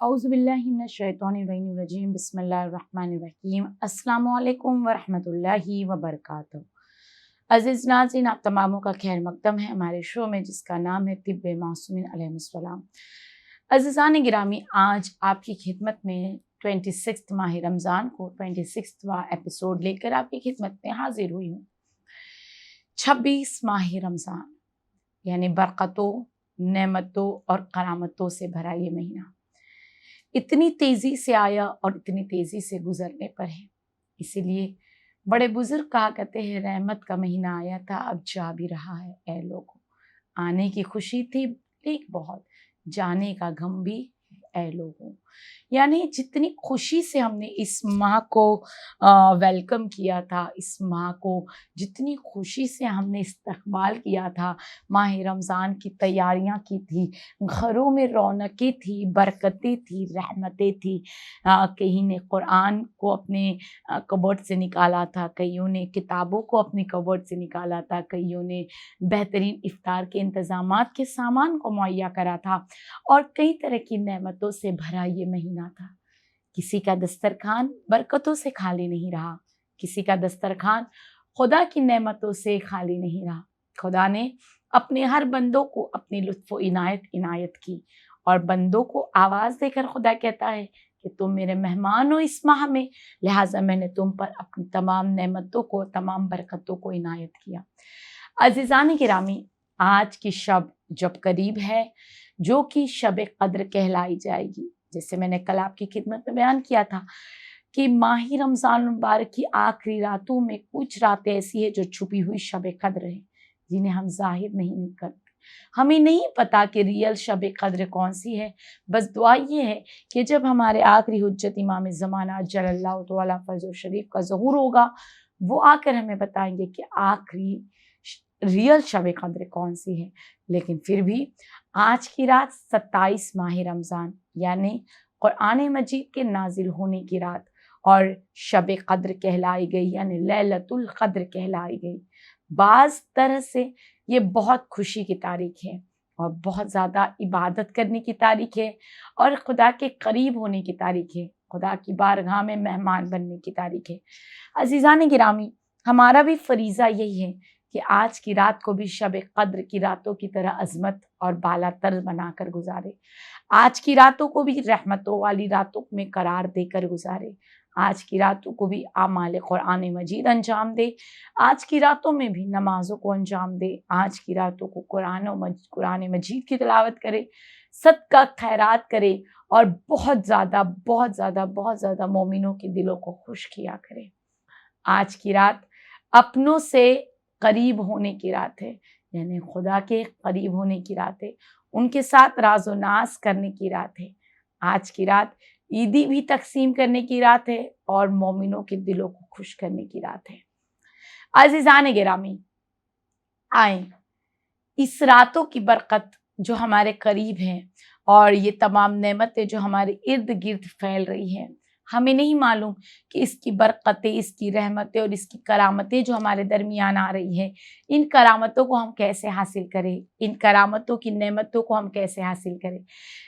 औज़ुबिल्लाहिमिनश्शैतानिर्रजीम बिस्मिल्लाहिर्रहमानिर्रहीम अस्सलामुअलैकुम वरहमतुल्लाहि वबरकातुहू। अज़ीज़ नाज़रीन, आप तमामों का खैर मक़दम है हमारे शो में जिसका नाम है तिब्बे मासूमीन अलैहिस्सलाम। अज़ीज़ान गिरामी, आज आपकी खिदमत में 26 माह रमज़ान को 26वां एपिसोड लेकर आपकी खिदमत में हाजिर हुई हूँ। 26 माह रमज़ान यानी बरकतों, नेमतों और करामतों से भरा ये महीना इतनी तेज़ी से आया और इतनी तेज़ी से गुजरने पर है। इसीलिए बड़े बुजुर्ग कहा करते हैं, रहमत का महीना आया था अब जा भी रहा है ऐ लोगों। आने की खुशी थी लेकिन बहुत, जाने का गम भी ऐ लोगों। यानी जितनी खुशी से हमने इस माह को वेलकम किया था, इस माह को जितनी खुशी से हमने इस्तकबाल किया था, माह रमज़ान की तैयारियां की थी, घरों में रौनकें थी, बरकतें थी, रहमतें थी। कहीं ने कुरान को अपने कबर्ड से निकाला था, कईयों ने किताबों को अपनी कबर्ड से निकाला था, कईयों ने बेहतरीन इफ्तार के इंतज़ामात के सामान को मुहैया करा था और कई तरह की नेमतों से भरा ये महीना था। किसी का दस्तरखान बरकतों से खाली नहीं रहा, किसी का दस्तरखान खुदा की नेमतों से खाली नहीं रहा। खुदा ने अपने हर बंदों को अपनी लुत्फ़ इनायत की और बंदों को आवाज़ देकर खुदा कहता है कि तुम मेरे मेहमान हो इस माह में, लिहाजा मैंने तुम पर अपनी तमाम नेमतों को, तमाम बरकतों को इनायत किया। अज़ीज़ान गिरामी, आज की शब जब करीब है, जो कि शब कद्र कहलाई जाएगी, जैसे मैंने कल आपकी खिदमत में बयान किया था कि माही रमज़ान मुबारक की आखिरी रातों में कुछ रातें ऐसी है जो छुपी हुई शब कद्र है, जिन्हें हम जाहिर नहीं करते। हमें नहीं पता कि रियल शब कद्र कौन सी है। बस दुआ ये है कि जब हमारे आखिरी हुज्जत इमाम ज़माना जल्लल्लाहु तआला फज़्ल शरीफ का ज़हूर होगा, वो आकर हमें बताएंगे कि आखिरी रियल शब कद्र कौन सी है। लेकिन फिर भी आज की रात 27 माह रमज़ान यानी कुरान मजीद के नाजिल होने की रात और शब कद्र कहलाई गई, यानी लैलतुल कद्र कहलाई गई। बाज़ तरह से ये बहुत खुशी की तारीख है और बहुत ज़्यादा इबादत करने की तारीख है और खुदा के करीब होने की तारीख है, खुदा की बारगाह में मेहमान बनने की तारीख है। अज़ीज़ान गिरामी, हमारा भी फरीज़ा यही है कि आज की रात को भी शब कद्र की रातों की तरह अज़मत और बालातर बनाकर गुजारे। आज की रातों को भी रहमतों वाली रातों में करार देकर गुजारे। आज की रातों को भी आमाल कुरान मजीद अंजाम दे, आज की रातों में भी नमाज़ों को अंजाम दे, आज की रातों को कुरान मजीद की तिलावत करे, सदका खैरात करे और बहुत ज़्यादा मोमिनों के दिलों को खुश किया करे। आज की रात अपनों से करीब होने की रात है, यानी खुदा के करीब होने की रात है, उनके साथ राज़ो नाज़ करने की रात है। आज की रात ईदी भी तकसीम करने की रात है और मोमिनों के दिलों को खुश करने की रात है। अज़ीज़ान गिरामी, आए इस रातों की बरकत जो हमारे करीब हैं और ये तमाम नेमतें जो हमारे इर्द गिर्द फैल रही हैं, हमें नहीं मालूम कि इसकी बरकतें, इसकी रहमतें और इसकी करामतें जो हमारे दरमियान आ रही हैं, इन करामतों को हम कैसे हासिल करें, इन करामतों की नेमतों को हम कैसे हासिल करें।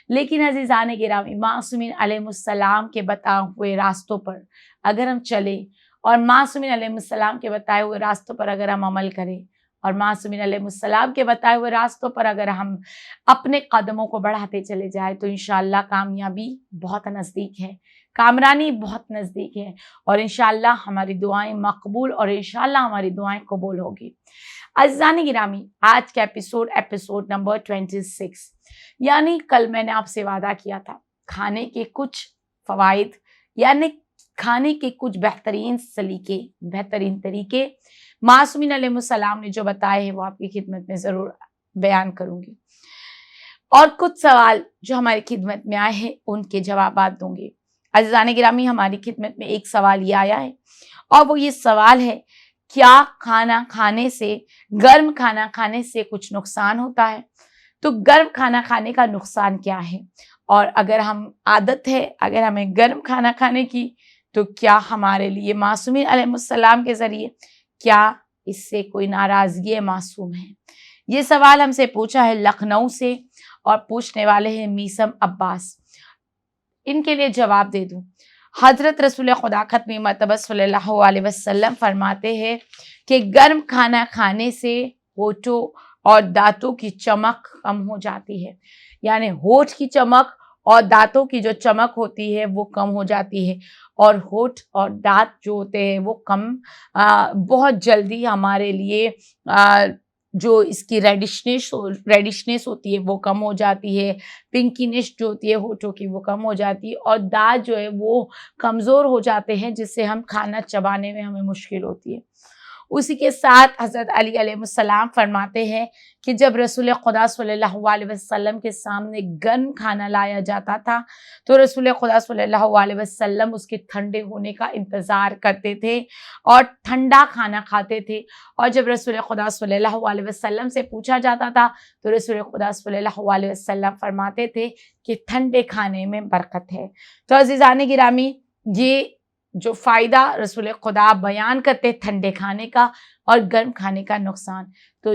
लेकिन अज़ीज़ान गिरामी, मासूमीन अलैहिस्सलाम के बताए हुए रास्तों पर अगर हम चलें और मासूमीन अलैहिस्सलाम के बताए हुए रास्तों पर अगर हम अमल करें और मासूमीन अलैहिस्सलाम के बताए हुए रास्तों पर अगर हम अपने कदमों को बढ़ाते चले जाए तो इंशाअल्लाह कामयाबी बहुत नज़दीक है, कामरानी बहुत नज़दीक है और इंशाअल्लाह हमारी दुआएं मकबूल और इंशाअल्लाह हमारी दुआएं कबूल होगी। अज़ीज़ान गिरामी, आज का एपिसोड नंबर 26, यानी कल मैंने आपसे वादा किया था खाने के कुछ फ़वाइद, यानी खाने के कुछ बेहतरीन सलीके, बेहतरीन तरीके मासूमीन अलैहिस्सलाम ने जो बताए हैं वो आपकी खिदमत में ज़रूर बयान करूँगी और कुछ सवाल जो हमारी खिदमत में आए हैं उनके जवाबात दूंगी। अज़ीज़ान गिरामी, हमारी खिदमत में एक सवाल ये आया है और वो ये सवाल है, क्या खाना खाने से, गर्म खाना खाने से कुछ नुकसान होता है? तो गर्म खाना खाने का नुकसान क्या है और अगर हम आदत है अगर हमें गर्म खाना खाने की, तो क्या हमारे लिए मासूमीन अलैहिस्सलाम के ज़रिए क्या इससे कोई नाराज़गी मासूम है? ये सवाल हमसे पूछा है लखनऊ से और पूछने वाले हैं मीसम अब्बास। ان کے لیے جواب دے دوں۔ حضرت رسول خدا ختم مرتبہ صلی اللہ علیہ وسلم فرماتے ہیں کہ گرم کھانا کھانے سے ہونٹوں اور دانتوں کی چمک کم ہو جاتی ہے، یعنی ہونٹ کی چمک اور دانتوں کی جو چمک ہوتی ہے وہ کم ہو جاتی ہے، اور ہونٹ اور دانت جو ہوتے ہیں وہ بہت جلدی ہمارے لیے جو اس کی ریڈشنس ہوتی ہے وہ کم ہو جاتی ہے، پنکینش جو ہوتی ہے ہونٹوں کی وہ کم ہو جاتی ہے، اور دانت جو ہے وہ کمزور ہو جاتے ہیں، جس سے ہم کھانا چبانے میں ہمیں مشکل ہوتی ہے۔ اسی کے ساتھ حضرت علی علیہ السلام فرماتے ہیں کہ جب رسول خدا صلی اللہ علیہ وسلم کے سامنے گرم کھانا لایا جاتا تھا تو رسول خدا صلی اللہ علیہ وسلم اس کے ٹھنڈے ہونے کا انتظار کرتے تھے اور ٹھنڈا کھانا کھاتے تھے، اور جب رسول خدا صلی اللہ علیہ وسلم سے پوچھا جاتا تھا تو رسول خدا صلی اللہ علیہ وسلم فرماتے تھے کہ ٹھنڈے کھانے میں برکت ہے۔ تو عزیزان گرامی، یہ جو فائدہ رسول خدا بیان کرتے ٹھنڈے کھانے کا اور گرم کھانے کا نقصان، تو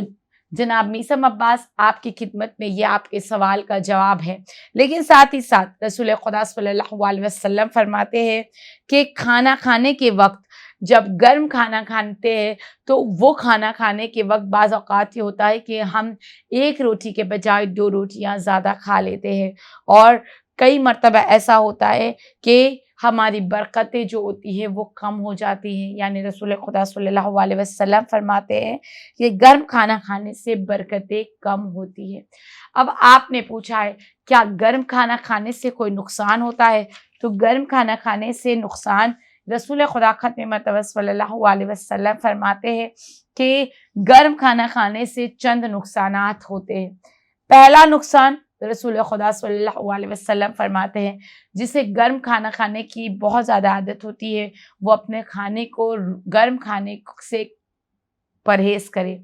جناب میثم عباس آپ کی خدمت میں یہ آپ کے سوال کا جواب ہے۔ لیکن ساتھ ہی ساتھ رسول خدا صلی اللہ علیہ وسلم فرماتے ہیں کہ کھانا کھانے کے وقت جب گرم کھانا کھاتے ہیں تو وہ کھانا کھانے کے وقت بعض اوقات یہ ہوتا ہے کہ ہم ایک روٹی کے بجائے 2 روٹیاں زیادہ کھا لیتے ہیں، اور کئی مرتبہ ایسا ہوتا ہے کہ ہماری برکتیں جو ہوتی ہیں وہ کم ہو جاتی ہیں، یعنی رسول خدا صلی اللہ علیہ وسلم فرماتے ہیں کہ گرم کھانا کھانے سے برکتیں کم ہوتی ہیں۔ اب آپ نے پوچھا ہے کیا گرم کھانا کھانے سے کوئی نقصان ہوتا ہے؟ تو گرم کھانا کھانے سے نقصان رسول خدا ختم مرتبہ صلی اللہ علیہ وسلم فرماتے ہیں کہ گرم کھانا کھانے سے چند نقصانات ہوتے ہیں۔ پہلا نقصان رسول خدا صلی اللہ علیہ وسلم فرماتے ہیں جسے گرم کھانا کھانے کی بہت زیادہ عادت ہوتی ہے وہ اپنے کھانے کو گرم کھانے سے پرہیز کرے۔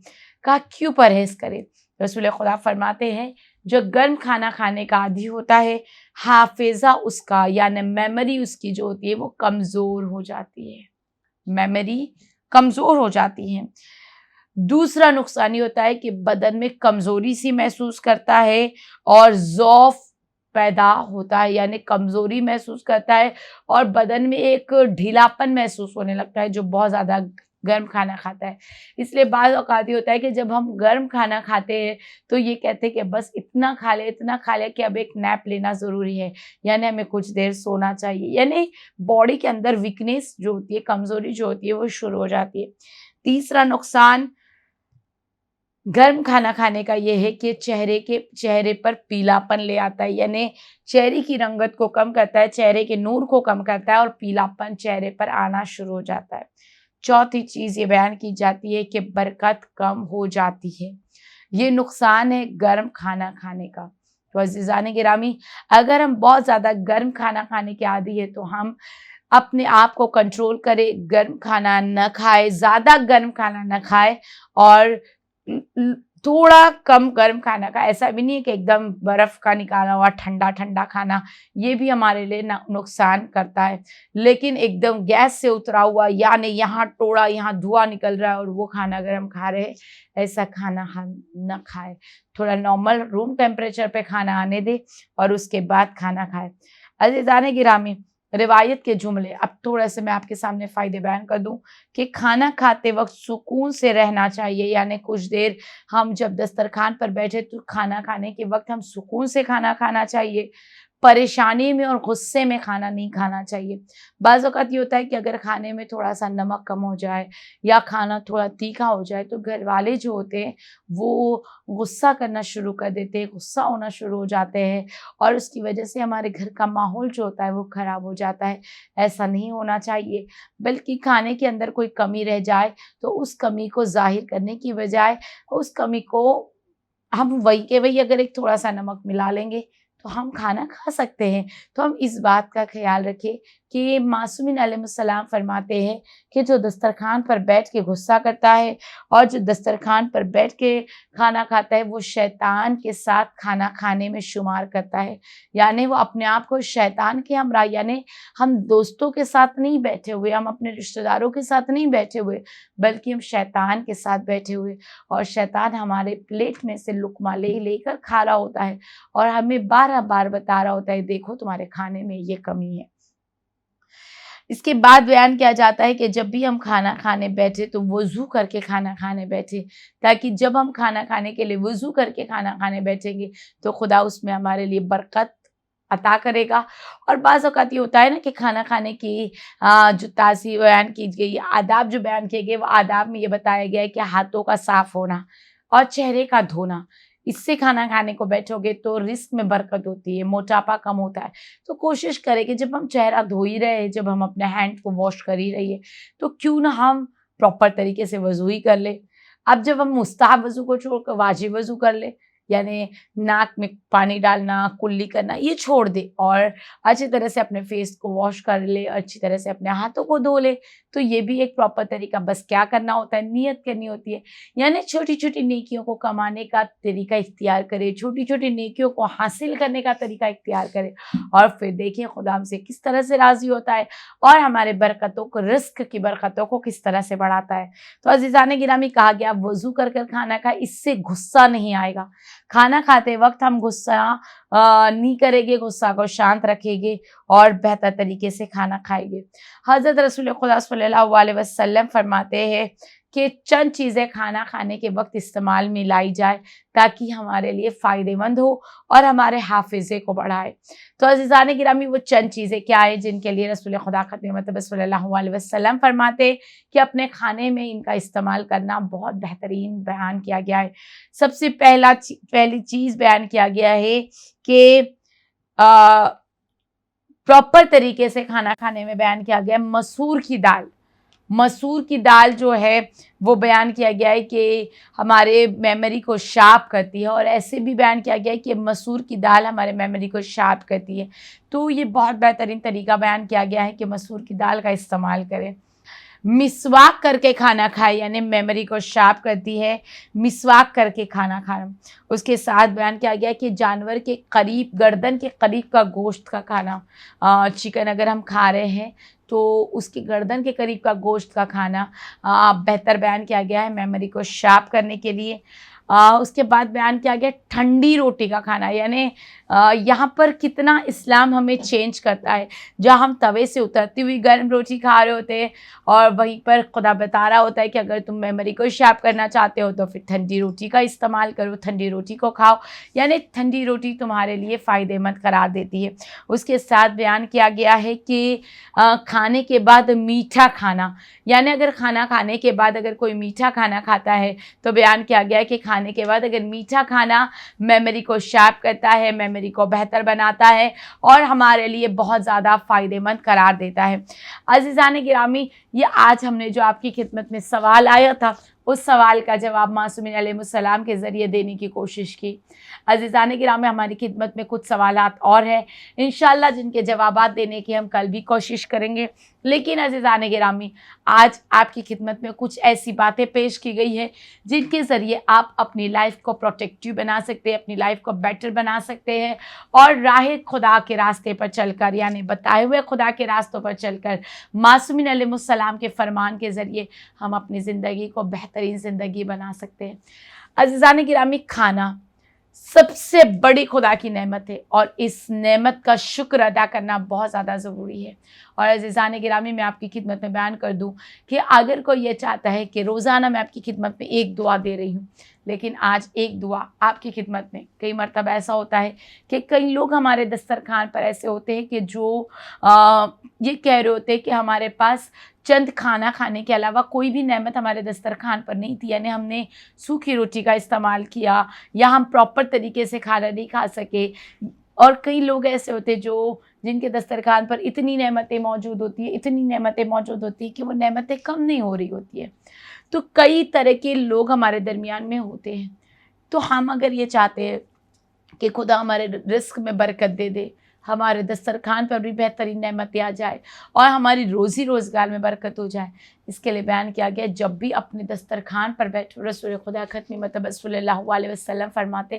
کہا کیوں پرہیز کرے؟ رسول خدا فرماتے ہیں جو گرم کھانا کھانے کا عادی ہوتا ہے حافظہ اس کا یعنی میموری اس کی جو ہوتی ہے وہ کمزور ہو جاتی ہے، میموری کمزور ہو جاتی ہے۔ دوسرا نقصان یہ ہوتا ہے کہ بدن میں کمزوری سی محسوس کرتا ہے اور ضعف پیدا ہوتا ہے، یعنی کمزوری محسوس کرتا ہے اور بدن میں ایک ڈھیلاپن محسوس ہونے لگتا ہے جو بہت زیادہ گرم کھانا کھاتا ہے۔ اس لیے بعض اوقات یہ ہوتا ہے کہ جب ہم گرم کھانا کھاتے ہیں تو یہ کہتے ہیں کہ بس اتنا کھا لے کہ اب ایک نیپ لینا ضروری ہے، یعنی ہمیں کچھ دیر سونا چاہیے، یعنی باڈی کے اندر ویکنیس جو ہوتی ہے، کمزوری جو ہوتی ہے وہ شروع ہو جاتی ہے۔ تیسرا نقصان گرم کھانا کھانے کا یہ ہے کہ چہرے پر پیلا پن لے آتا ہے، یعنی چہرے کی رنگت کو کم کرتا ہے، چہرے کے نور کو کم کرتا ہے اور پیلا پن چہرے پر آنا شروع ہو جاتا ہے۔ چوتھی چیز یہ بیان کی جاتی ہے کہ برکت کم ہو جاتی ہے۔ یہ نقصان ہے گرم کھانا کھانے کا۔ تو عزیزان گرامی، اگر ہم بہت زیادہ گرم کھانا کھانے کے عادی ہے تو ہم اپنے آپ کو کنٹرول کرے، گرم کھانا نہ کھائے، زیادہ گرم کھانا نہ کھائے، اور تھوڑا کم گرم کھانا کا، ایسا بھی نہیں ہے کہ ایک دم برف کا نکالا ہوا ٹھنڈا کھانا، یہ بھی ہمارے لیے نقصان کرتا ہے، لیکن ایک دم گیس سے اترا ہوا یعنی یہاں ٹوڑا یہاں دھواں نکل رہا ہے اور وہ کھانا اگر ہم کھا رہے ایسا کھانا ہم نہ کھائے، تھوڑا نارمل روم ٹیمپریچر پہ کھانا آنے دے اور اس کے بعد کھانا کھائے۔ عزیزان گرامی، روایت کے جملے اب تھوڑا سے میں آپ کے سامنے فائدے بیان کر دوں کہ کھانا کھاتے وقت سکون سے رہنا چاہیے، یعنی کچھ دیر ہم جب دسترخوان پر بیٹھے تو کھانا کھانے کے وقت ہم سکون سے کھانا کھانا چاہیے، پریشانی میں اور غصے میں کھانا نہیں کھانا چاہیے۔ بعض اوقات یہ ہوتا ہے کہ اگر کھانے میں تھوڑا سا نمک کم ہو جائے یا کھانا تھوڑا تیکھا ہو جائے تو گھر والے جو ہوتے ہیں وہ غصہ کرنا شروع کر دیتے ہیں، غصہ ہونا شروع ہو جاتے ہیں، اور اس کی وجہ سے ہمارے گھر کا ماحول جو ہوتا ہے وہ خراب ہو جاتا ہے۔ ایسا نہیں ہونا چاہیے، بلکہ کھانے کے اندر کوئی کمی رہ جائے تو اس کمی کو ظاہر کرنے کی بجائے اس کمی کو ہم وہی کے وہی اگر ایک تھوڑا سا نمک ملا لیں گے تو ہم کھانا کھا سکتے ہیں۔ تو ہم اس بات کا خیال رکھیں کہ मासूमीन अलैहिस्सलाम फरमाते हैं कि जो दस्तरखान पर बैठ के गुस्सा करता है और जो दस्तरखान पर बैठ के खाना खाता है वो शैतान के साथ खाना खाने में शुमार करता है। यानी वो अपने आप को शैतान के हमरा, यानी हम दोस्तों के साथ नहीं बैठे हुए, हम अपने रिश्तेदारों के साथ नहीं बैठे हुए, बल्कि हम शैतान के साथ बैठे हुए, और शैतान हमारे प्लेट में से लुकमा लेकर खा रहा होता है और हमें बार बार बता रहा होता है देखो तुम्हारे खाने में ये कमी है। इसके बाद बयान किया जाता है कि जब भी हम खाना खाने बैठे तो वज़ू करके खाना खाने बैठे, ताकि जब हम खाना खाने के लिए वज़ू करके खाना खाने बैठेंगे तो खुदा उसमें हमारे लिए बरकत अता करेगा। और बाज़ औक़ात ये होता है ना कि खाना खाने की जो ताज़ी बयान की गई, आदाब जो बयान किए गए, वो आदाब में ये बताया गया है कि हाथों का साफ़ होना और चेहरे का धोना, इससे खाना खाने को बैठोगे तो रिस्क में बरकत होती है, मोटापा कम होता है। तो कोशिश करें कि जब हम चेहरा धो ही रहे हैं, जब हम अपने हैंड को वॉश कर ही रही है, तो क्यों ना हम प्रॉपर तरीके से वज़ू ही कर ले। अब जब हम मुस्ताहब वज़ू को छोड़कर वाजिब वज़ू कर ले, यानी नाक में पानी डालना, कुल्ली करना, ये छोड़ दे और अच्छी तरह से अपने फेस को वॉश कर ले, अच्छी तरह से अपने हाथों को धो ले, तो ये भी एक प्रॉपर तरीका। बस क्या करना होता है, नियत करनी होती है, यानी छोटी छोटी नेकियों को कमाने का तरीका इख्तियार करे, छोटी छोटी नेकियों को हासिल करने का तरीका इख्तियार करे, और फिर देखिए खुदा हमसे किस तरह से राज़ी होता है और हमारे बरकतों को, रिस्क की बरकतों को किस तरह से बढ़ाता है। तो अज़ीज़ान गिरामी, कहा गया वज़ू कर कर खाना खाए, इससे गुस्सा नहीं आएगा। खाना खाते वक्त हम गुस्सा नहीं करेंगे, गुस्सा को शांत रखेंगे और बेहतर तरीके से खाना खाएंगे। हज़रत रसूल खुदा सल्लल्लाहु अलैहि वसल्लम फरमाते हैं कि चंद चीज़ें खाना खाने के वक्त इस्तेमाल में लाई जाए ताकि हमारे लिए फ़ायदेमंद हो और हमारे हाफिज़े को बढ़ाए। तो अज़ीज़ान गिरामी, वो चंद चीज़ें क्या है जिनके लिए रसूल खुदा ख़ातिमुत सल्लल्लाहु अलैहि वसल्लम फरमाते कि अपने खाने में इनका इस्तेमाल करना बहुत बेहतरीन बयान किया गया है। सबसे पहली चीज़ बयान किया गया है कि प्रॉपर तरीके से खाना खाने में बयान किया गया है मसूर की दाल। मसूर की दाल जो है वो बयान किया गया है कि हमारे मेमोरी को शार्प करती है, और ऐसे भी बयान किया गया है कि मसूर की दाल हमारे मेमोरी को शार्प करती है। तो ये बहुत बेहतरीन तरीका बयान किया गया है कि मसूर की दाल का इस्तेमाल करें। मिसवाक करके खाना खाए, यानी मेमोरी को शार्प करती है मिसवाक करके खाना खाना। उसके साथ बयान किया गया कि जानवर के करीब, गर्दन के करीब का गोश्त का खाना, चिकन अगर हम खा रहे हैं तो उसकी गर्दन के करीब का गोश्त का खाना बेहतर बयान किया गया है मेमोरी को शार्प करने के लिए। उसके बाद बयान किया गया ठंडी रोटी का खाना, यानी यहाँ पर कितना इस्लाम हमें चेंज करता है। जहाँ हम तवे से उतरती हुई गर्म रोटी खा रहे होते हैं और वहीं पर खुदा बता रहा होता है कि अगर तुम मेमोरी को शार्प करना चाहते हो तो फिर ठंडी रोटी का इस्तेमाल करो, ठंडी रोटी को खाओ, यानी ठंडी रोटी तुम्हारे लिए फ़ायदेमंद करार देती है। उसके साथ बयान किया गया है कि खाने के बाद मीठा खाना, यानी अगर खाना खाने के बाद अगर कोई मीठा खाना खाता है तो बयान किया गया है कि खाने के बाद अगर मीठा खाना मेमोरी को शार्प करता है, मेमोरी को बेहतर बनाता है और हमारे लिए बहुत ज़्यादा फ़ायदेमंद करार देता है। अज़ीज़ान गिरामी, ये आज हमने जो आपकी खिदमत में सवाल आया था, उस सवाल का जवाब मासूमीन अलैहिस्सलाम के ज़रिए देने की कोशिश की। अज़ीज़ान गिरामी, हमारी खिदमत में कुछ सवालात और हैं इंशाअल्लाह, जिनके जवाबात देने की हम कल भी कोशिश करेंगे। लेकिन अज़ीज़ान गिरामी, आज आपकी खिदमत में कुछ ऐसी बातें पेश की गई है जिनके ज़रिए आप अपनी लाइफ को प्रोटेक्टिव बना सकते हैं, अपनी लाइफ को बेटर बना सकते हैं और राह खुदा के रास्ते पर चलकर, यानी बताए हुए खुदा के रास्तों पर चलकर मासूमीन अलैहिस्सलाम के फरमान के ज़रिए हम अपनी ज़िंदगी को बेहतरीन ज़िंदगी बना सकते हैं। अज़ीज़ान गिरामी, खाना सबसे बड़ी खुदा की नेमत है और इस नेमत का शुक्र अदा करना बहुत ज़्यादा ज़रूरी है। और अज़ीज़ान गिरामी, मैं आपकी खिदमत में बयान कर दूं कि अगर कोई ये चाहता है कि रोज़ाना मैं आपकी खिदमत में एक दुआ दे रही हूँ, लेकिन आज एक दुआ आपकी खिदमत में, कई मरतबा ऐसा होता है कि कई लोग हमारे दस्तरखान पर ऐसे होते हैं कि जो ये कह रहे होते हैं कि हमारे पास चंद खाना खाने के अलावा कोई भी नेमत हमारे दस्तरखान पर नहीं थी, यानी हमने सूखी रोटी का इस्तेमाल किया या हम प्रॉपर तरीके से खाना नहीं खा सके। और कई लोग ऐसे होते हैं जो जिनके दस्तरखान पर इतनी नेमतें मौजूद होती है, इतनी नेमतें मौजूद होती है कि वो नेमतें कम नहीं हो रही होती है। तो कई तरह के लोग हमारे दरमियान में होते हैं। तो हम अगर ये चाहते हैं कि खुदा हमारे रिस्क में बरकत दे दे, ہمارے دسترخوان پر بھی بہترین نعمتیں آ جائے اور ہماری روزی روزگار میں برکت ہو جائے۔ اس کے لیے بیان کیا گیا جب بھی اپنے دسترخوان پر بیٹھو رسول خدا ختم مطلب صلی اللہ علیہ وسلم فرماتے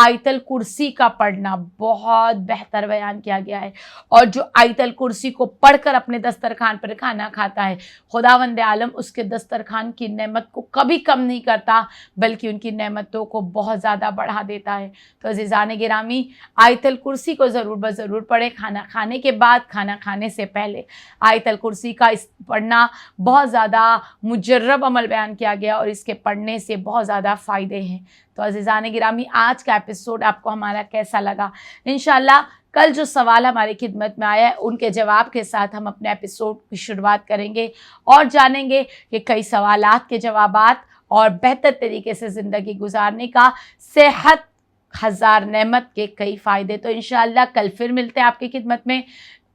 آیت الکرسی کا پڑھنا بہت بہتر بیان کیا گیا ہے، اور جو آیت الکرسی کو پڑھ کر اپنے دسترخوان پر کھانا کھاتا ہے خداوند عالم اس کے دسترخوان کی نعمت کو کبھی کم نہیں کرتا بلکہ ان کی نعمتوں کو بہت زیادہ بڑھا دیتا ہے۔ تو عزیزان گرامی، آیت الکرسی کو ضرور بضرور پڑھیں، کھانا کھانے کے بعد، کھانا کھانے سے پہلے آیت الکرسی کا پڑھنا بہت زیادہ مجرب عمل بیان کیا گیا اور اس کے پڑھنے سے بہت زیادہ فائدے ہیں۔ تو عزیزان گرامی، آج کا ایپیسوڈ آپ کو ہمارا کیسا لگا؟ انشاءاللہ کل جو سوال ہماری خدمت میں آیا ہے ان کے جواب کے ساتھ ہم اپنے ایپیسوڈ کی شروعات کریں گے اور جانیں گے کہ کئی سوالات کے جوابات اور بہتر طریقے سے زندگی گزارنے کا، صحت ہزار نعمت کے کئی فائدے۔ تو انشاءاللہ کل پھر ملتے ہیں آپ کی خدمت میں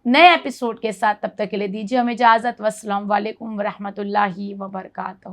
نئے ایپیسوڈ کے ساتھ، تب تک کے لیے دیجیے ہمیں اجازت۔ والسلام علیکم ورحمۃ اللہ وبرکاتہ۔